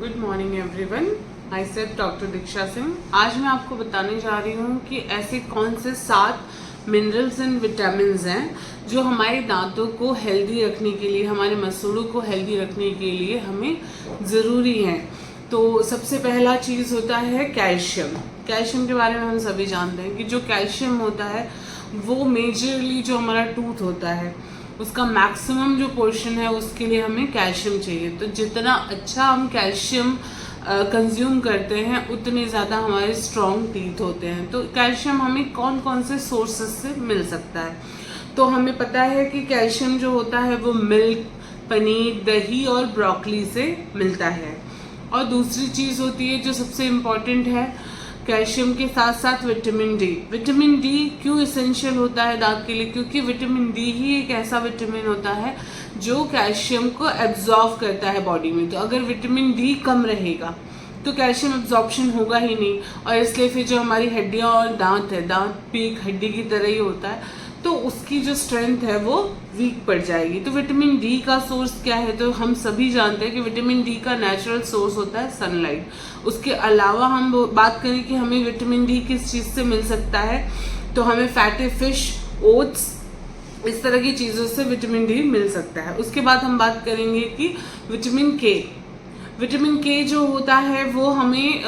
Good morning everyone. I self doctor Diksha Singh. आज मैं आपको बताने जा रही हूँ कि ऐसे कौन से 7 मिनरल्स एंड विटामिन्स हैं जो हमारे दांतों को हेल्दी रखने के लिए, हमारे मसूड़ों को हेल्दी रखने के लिए हमें ज़रूरी हैं। तो सबसे पहला चीज़ होता है कैल्शियम। कैल्शियम के बारे में हम सभी जानते हैं कि जो कैल्शियम होता है वो मेजरली जो हमारा टूथ होता है उसका मैक्सिमम जो पोर्शन है उसके लिए हमें कैल्शियम चाहिए। तो जितना अच्छा हम कैल्शियम कंज्यूम करते हैं उतने ज़्यादा हमारे स्ट्रॉन्ग टीथ होते हैं। तो कैल्शियम हमें कौन कौन से सोर्सेस से मिल सकता है? तो हमें पता है कि कैल्शियम जो होता है वो मिल्क, पनीर, दही और ब्रोकली से मिलता है। और दूसरी चीज़ होती है जो सबसे इम्पॉर्टेंट है, कैल्शियम के साथ साथ विटामिन डी। विटामिन डी क्यों इसेंशियल होता है दांत के लिए? क्योंकि विटामिन डी ही एक ऐसा विटामिन होता है जो कैल्शियम को एब्जॉर्व करता है बॉडी में। तो अगर विटामिन डी कम रहेगा तो कैल्शियम एब्जॉर्प्शन होगा ही नहीं, और इसलिए फिर जो हमारी हड्डियां और दांत है, दांत भी एक हड्डी की तरह ही होता है, तो उसकी जो स्ट्रेंथ है वो वीक पड़ जाएगी। तो विटामिन डी का सोर्स क्या है? तो हम सभी जानते हैं कि विटामिन डी का नेचुरल सोर्स होता है सनलाइट। उसके अलावा हम बात करें कि हमें विटामिन डी किस चीज़ से मिल सकता है, तो हमें फैटी फिश, ओट्स, इस तरह की चीज़ों से विटामिन डी मिल सकता है। उसके बाद हम बात करेंगे कि विटामिन के। विटामिन के जो होता है वो हमें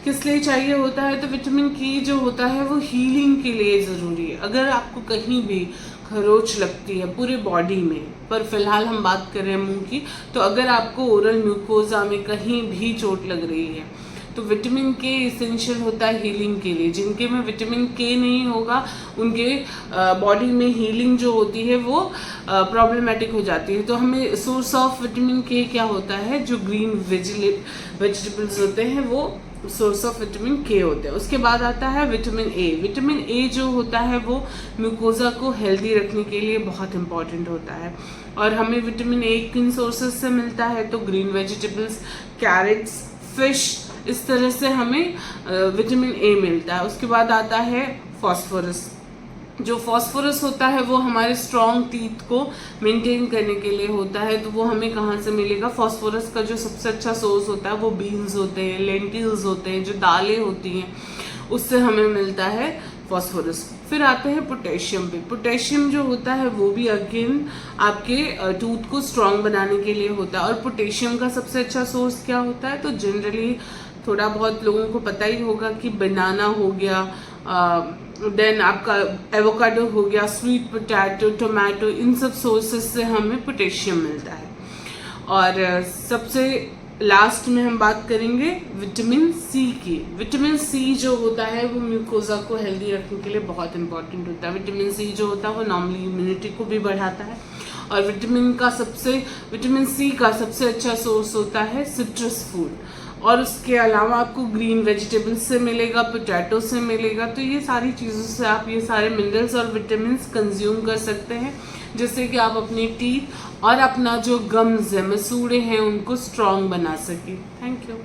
किस लिए चाहिए होता है? तो विटामिन के जो होता है वो हीलिंग के लिए ज़रूरी है। अगर आपको कहीं भी खरोच लगती है पूरे बॉडी में, पर फिलहाल हम बात कर रहे हैं मुंह की, तो अगर आपको ओरल म्यूकोजा में कहीं भी चोट लग रही है तो विटामिन के इसेंशियल होता है हीलिंग के लिए। जिनके में विटामिन के नहीं होगा उनके बॉडी में हीलिंग जो होती है वो प्रॉब्लमेटिक हो जाती है। तो हमें सोर्स ऑफ विटामिन के क्या होता है? जो ग्रीन वेजिटेबल्स होते हैं वो सोर्स ऑफ विटामिन के होते हैं। उसके बाद आता है विटामिन ए। विटामिन ए जो होता है वो म्यूकोजा को हेल्दी रखने के लिए बहुत इंपॉर्टेंट होता है। और हमें विटामिन ए किन सोर्सेज से मिलता है? तो ग्रीन वेजिटेबल्स, कैरेट्स, फिश, इस तरह से हमें विटामिन ए मिलता है। उसके बाद आता है फॉस्फोरस। जो फॉस्फोरस होता है वो हमारे स्ट्रॉन्ग टीथ को मेंटेन करने के लिए होता है। तो वो हमें कहाँ से मिलेगा? फॉस्फोरस का जो सबसे अच्छा सोर्स होता है वो बीन्स होते हैं, लेंटिल्स होते हैं, जो दालें होती हैं, उससे हमें मिलता है फॉस्फोरस। फिर आते हैं पोटेशियम पे। पोटेशियम जो होता है वो भी अगेन आपके टूथ को स्ट्रॉन्ग बनाने के लिए होता है। और पोटेशियम का सबसे अच्छा सोर्स क्या होता है? तो जनरली थोड़ा बहुत लोगों को पता ही होगा कि बनाना हो गया, देन आपका एवोकाडो हो गया, स्वीट पोटैटो, टोमेटो, इन सब सोर्सेस से हमें पोटेशियम मिलता है। और सबसे लास्ट में हम बात करेंगे विटामिन सी की। विटामिन सी जो होता है वो म्यूकोजा को हेल्दी रखने के लिए बहुत इंपॉर्टेंट होता है। विटामिन सी जो होता है वो नॉर्मली इम्यूनिटी को भी बढ़ाता है। और विटामिन सी का सबसे अच्छा सोर्स होता है सिट्रस फूड। और उसके अलावा आपको ग्रीन वेजिटेबल्स से मिलेगा, पोटैटो से मिलेगा। तो ये सारी चीज़ों से आप ये सारे मिनरल्स और विटामिन्स कंज्यूम कर सकते हैं, जिससे कि आप अपनी टीथ और अपना जो गम्स है, मसूड़े हैं, उनको स्ट्रॉन्ग बना सकें। Thank you.